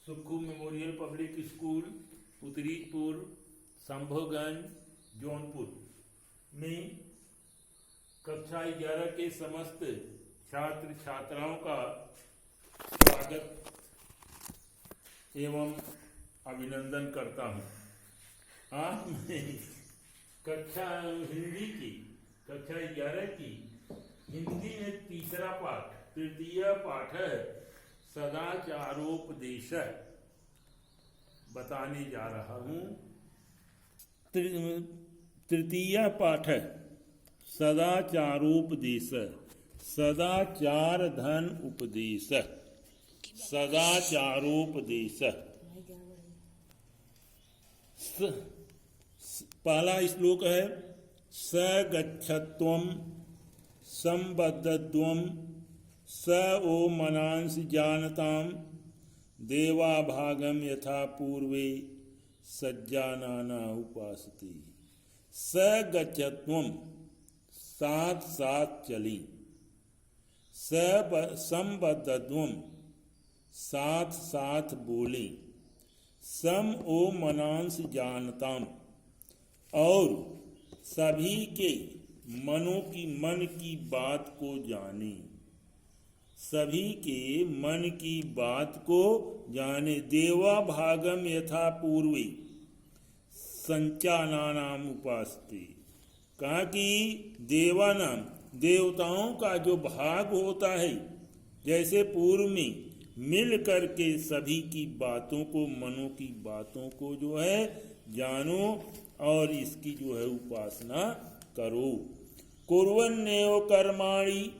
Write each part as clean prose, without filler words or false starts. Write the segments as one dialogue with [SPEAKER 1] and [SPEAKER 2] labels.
[SPEAKER 1] Sukhu memorial public school Uttaripur Sambhavganj Jaunpur में कक्षा 11 के समस्त छात्र छात्राओं का स्वागत एवं अभिनंदन करता हूँ। आज मैं कक्षा हिंदी की कक्षा 11 की हिंदी में तीसरा पाठ तृतीय पाठ है सदाचारोपदेश बताने जा रहा हूँ। तृतीय पाठ है सदाचारोपदेश, सदाचार धन उपदेश, सदाचारोपदेश। पहला श्लोक है स गच्छत्वं संबद्धत्वं स ओ मनांसि जानताम देवाभागम यथा पूर्वे सज्जानाना उपासते। स गच्छत्वं साथ साथ चली, संबद्धत्वं साथ साथ बोले, सम ओ मनांस जानताम और सभी के मनों की मन की बात को जाने, सभी के मन की बात को जाने। देवा भागम यथा पूर्वे संचानानाम उपासते। कहा कि देवानाम देवताओं का जो भाग होता है जैसे पूर्व में मिल करके सभी की बातों को मनों की बातों को जो है जानो और इसकी जो है उपासना करो। कुर्वन्नेव कर्माणि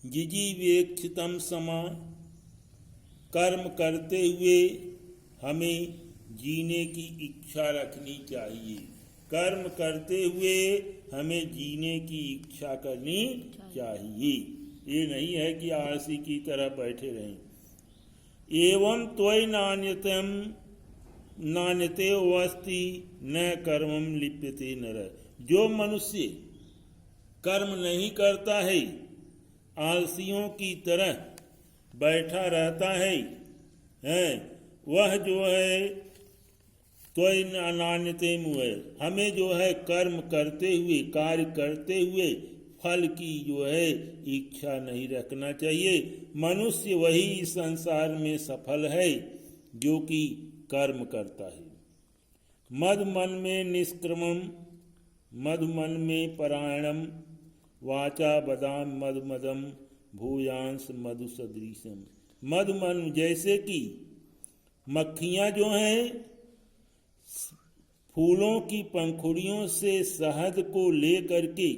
[SPEAKER 1] जिजीवेक्षितम समा। कर्म करते हुए हमें जीने की इच्छा रखनी चाहिए। कर्म करते हुए हमें जीने की इच्छा करनी चाहिए। ये नहीं है कि आलसी की तरह बैठे रहें। एवं त्वयि नान्यते वस्ति न कर्मम लिप्यते नर। जो मनुष्य कर्म नहीं करता है, आलसियों की तरह बैठा रहता है, वह जो है त्वयि नान्यते मुए, हमें जो है कर्म करते हुए कार्य करते हुए फल की जो है इच्छा नहीं रखना चाहिए। मनुष्य वही संसार में सफल है जो कि कर्म करता है। मद मन में निष्क्रमम, मद मन में परायणम, वाचा बदाम मद मदम भूयांश मधु सदृशम। मद मन जैसे कि मक्खियां जो हैं फूलों की पंखुड़ियों से शहद को ले करके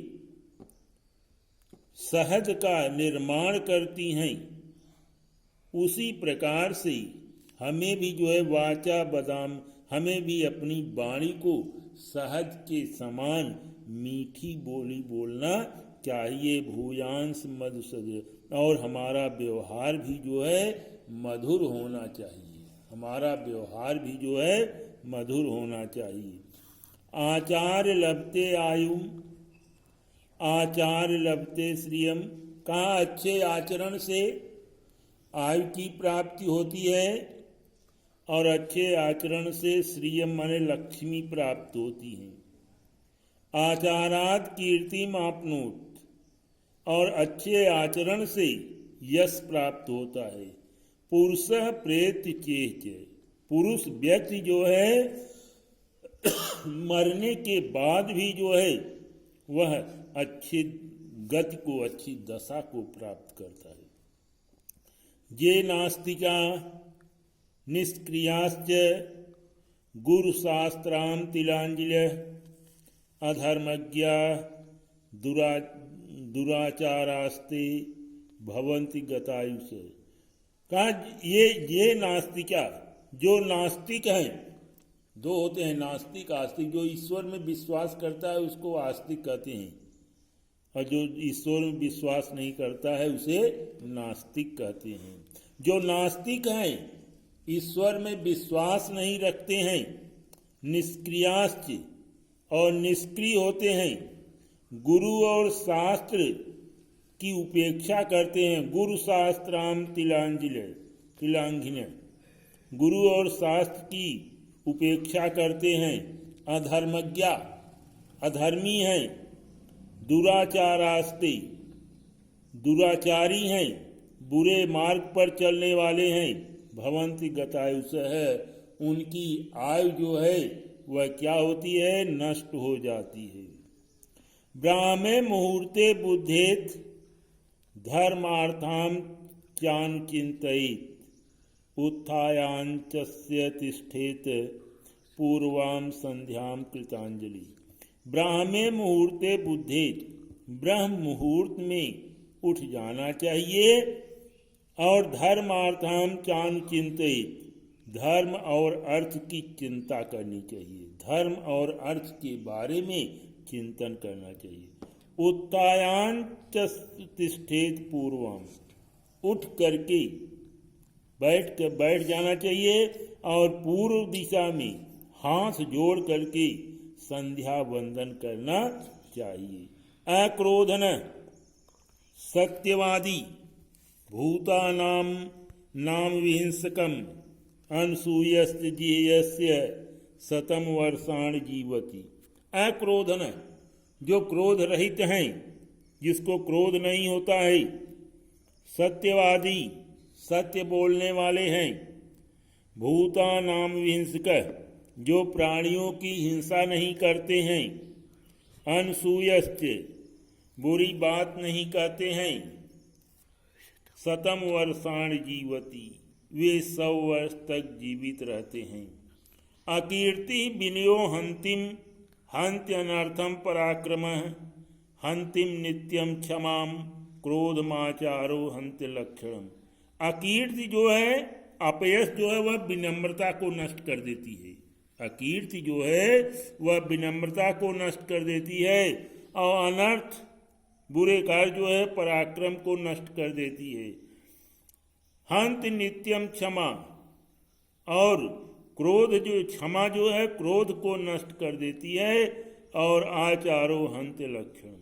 [SPEAKER 1] शहद का निर्माण करती हैं, उसी प्रकार से हमें भी जो है वाचा बदाम, हमें भी अपनी वाणी को शहद के समान मीठी बोली बोलना चाहिए। भूयांश मधु सदृश, और हमारा व्यवहार भी जो है मधुर होना चाहिए। हमारा व्यवहार भी जो है मधुर होना चाहिए। आचार्य लभते आयु, आचार्य लभते श्रियम। कहाँ अच्छे आचरण से आयु की प्राप्ति होती है और अच्छे आचरण से श्रियम माने लक्ष्मी प्राप्त होती है। आचारात कीर्तिम आपनोत, और अच्छे आचरण से यश प्राप्त होता है। पुरुष प्रेत चेत, पुरुष व्यक्ति जो है मरने के बाद भी जो है वह अच्छी गति को, अच्छी दशा को प्राप्त करता है। ये नास्तिका निष्क्रियाश्च गुरु शास्त्राम तिलांजलि अधर्मज्ञा दुराचारास्ते भवंति गतायुष। कहा ये नास्तिका, जो नास्तिक हैं, दो होते हैं नास्तिक आस्तिक। जो ईश्वर में विश्वास करता है उसको आस्तिक कहते हैं, और जो ईश्वर में विश्वास नहीं करता है उसे नास्तिक कहते हैं। जो नास्तिक हैं, ईश्वर में विश्वास नहीं रखते हैं, निष्क्रियाश्च और निष्क्रिय होते हैं, गुरु और शास्त्र की उपेक्षा करते हैं। गुरु शास्त्राम तिलांगिन, गुरु और शास्त्र की उपेक्षा करते हैं, अधर्मज्ञा, अधर्मी हैं, दुराचारास्ते, दुराचारी हैं, बुरे मार्ग पर चलने वाले हैं, भवंति गतायुषः, उनकी आयु जो है वह क्या होती है, नष्ट हो जाती है। ब्राह्मे मुहूर्ते बुद्धेत धर्मार्थाम चानुचिंतयेत उत्थायाञ्चस्य तिष्ठेत पूर्वाम संध्याम कृतांजलि। ब्राह्मे मुहूर्ते बुद्धेत, ब्रह्म मुहूर्त में उठ जाना चाहिए, और धर्मार्थाम चानुचिंतयेत, धर्म और अर्थ की चिंता करनी चाहिए, धर्म और अर्थ के बारे में चिंतन करना चाहिए। उत्थायान तिष्ठेत पूर्वम, उठ करके बैठ जाना चाहिए, और पूर्व दिशा में हाथ जोड़ करके संध्या वंदन करना चाहिए। अक्रोधन, सत्यवादी, भूतानाम नाम विहिंसकम, अनसूयस्त जेयस्य शतम वर्षाण जीवति। अक्रोधन, जो क्रोध रहित हैं, जिसको क्रोध नहीं होता है। सत्यवादी, सत्य बोलने वाले हैं। भूतानाम विहिंसक, जो प्राणियों की हिंसा नहीं करते हैं। अनसूयश्च, बुरी बात नहीं कहते हैं। शतम वर्षाण जीवति, वे 100 वर्ष तक जीवित रहते हैं। अकीर्ति विनयो हंतिम, हंत्य अनर्थम पराक्रमः, हंतिम नित्यम क्षमाम, क्रोधमाचारो हंत्य लक्षणम। अकीर्ति जो है, अपयश जो है, वह विनम्रता को नष्ट कर देती है। अकीर्ति जो है वह विनम्रता को नष्ट कर देती है, और अनर्थ, बुरे कार्य जो है, पराक्रम को नष्ट कर देती है। हंत नित्यम क्षमा, और क्रोध जो, क्षमा जो है क्रोध को नष्ट कर देती है। और आचारो हंत लक्षण,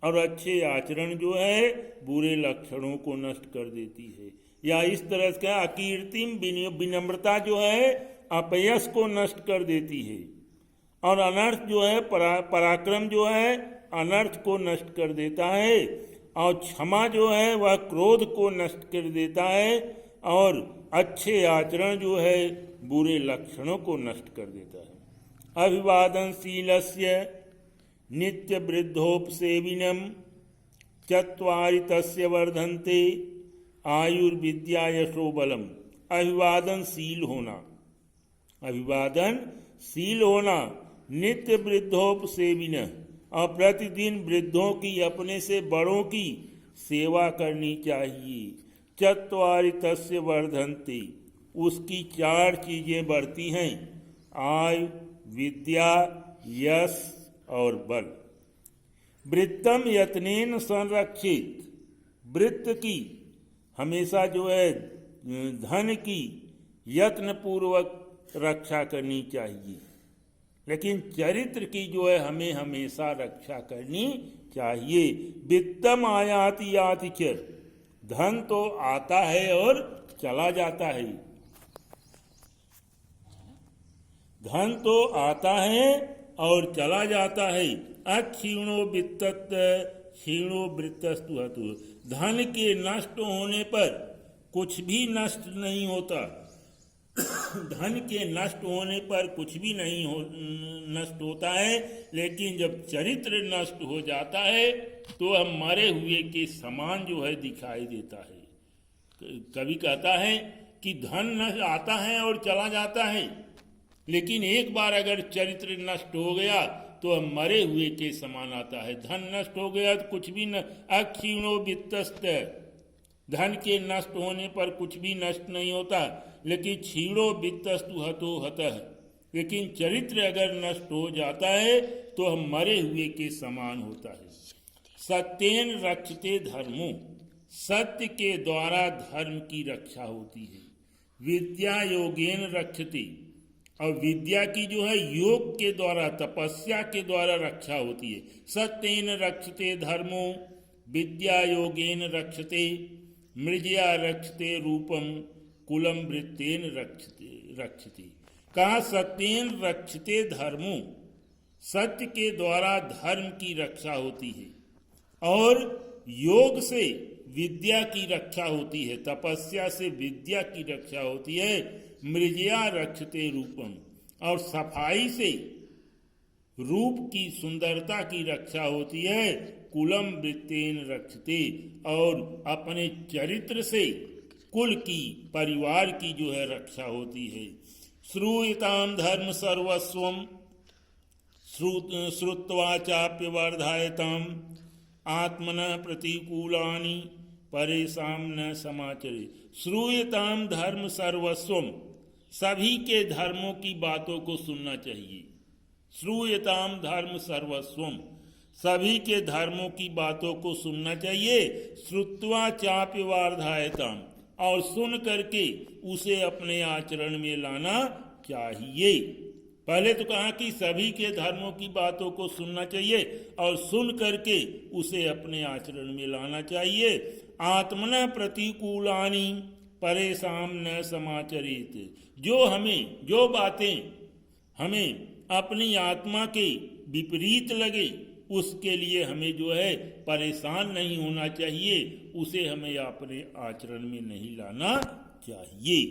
[SPEAKER 1] और अच्छे आचरण जो है बुरे लक्षणों को नष्ट कर देती है। या इस तरह से अकीर्तिम, विनम्रता जो है अपयश को नष्ट कर देती है। और अनर्थ जो है, पराक्रम जो है अनर्थ को नष्ट कर देता है। और क्षमा जो है वह क्रोध को नष्ट कर देता है। और अच्छे आचरण जो है बुरे लक्षणों को नष्ट कर देता है। अभिवादनशीलस्य नित्य वृद्धोपसेविनम चत्वारि तस्य वर्धन्ते आयुर्विद्या यशो बलम। अभिवादनशील होना, अभिवादनशील होना, नित्य वृद्धोपसेविन, और प्रतिदिन वृद्धों की, अपने से बड़ों की सेवा करनी चाहिए। चत्वारि तस्य वर्धन्ते, उसकी 4 चीजें बढ़ती हैं, आयु, विद्या, यश और बल। वृत्तम यत्नेन संरक्षित, वृत्त की हमेशा जो है धन की यत्न पूर्वक रक्षा करनी चाहिए, लेकिन चरित्र की जो है हमें हमेशा रक्षा करनी चाहिए। वित्तम आयाति याति च, धन तो आता है और चला जाता है, धन तो आता है और चला जाता है। अक्षीणो वित्तत क्षीणो वृत्तस्तु हतु, धन के नष्ट होने पर कुछ भी नष्ट नहीं होता। धन के नष्ट होने पर कुछ भी नहीं नष्ट होता है, लेकिन जब चरित्र नष्ट हो जाता है तो हम मरे हुए के समान जो है दिखाई देता है। कवि कहता है कि धन नष्ट आता है और चला जाता है, लेकिन एक बार अगर चरित्र नष्ट हो गया तो हम मरे हुए के समान आता है। धन नष्ट हो गया तो कुछ भी न, अक्षीणो वित्तस्त, धन के नष्ट होने पर कुछ भी नष्ट नहीं होता, लेकिन क्षीणो वित्तस्तु हतो हतः, लेकिन चरित्र अगर नष्ट हो जाता है तो हम मरे हुए के समान होता है। सत्येन रक्षते धर्मो, सत्य के द्वारा धर्म की रक्षा होती है। विद्या योगेन रक्षते, और विद्या की जो है योग के द्वारा, तपस्या के द्वारा रक्षा होती है। सत्येन रक्षते धर्मो विद्या योगेन रक्षते, मृजया रक्षते रूपम कुलम वृत्तेन रक्षते। कहा सत्येन रक्षते धर्मो, सत्य के द्वारा धर्म की रक्षा होती है, और योग से विद्या की रक्षा होती है, तपस्या से विद्या की रक्षा होती है। मृजया रक्षते रूपम, और सफाई से रूप की सुंदरता की रक्षा होती है। कुलम वृत्तेन रक्षते, और अपने चरित्र से कुल की, परिवार की जो है रक्षा होती है। श्रूयताम धर्म सर्वस्वम श्रुत्वा चाप्यवर्धायताम आत्मनः प्रतिकूलानि परेशान न समाचरे। श्रूयताम धर्म सर्वस्वम, सभी के धर्मों की बातों को सुनना चाहिए। श्रूयताम धर्म सर्वस्वम, सभी के धर्मों की बातों को सुनना चाहिए। श्रुत्वा चाप्य वार्धायताम, और सुन करके उसे अपने आचरण में लाना चाहिए। पहले तो कहा कि सभी के धर्मों की बातों को सुनना चाहिए और सुन करके उसे अपने आचरण में लाना चाहिए। आत्मना प्रतिकूलानि परेशान न समाचरित, जो बातें हमें अपनी आत्मा के विपरीत लगे उसके लिए हमें जो है परेशान नहीं होना चाहिए, उसे हमें अपने आचरण में नहीं लाना चाहिए।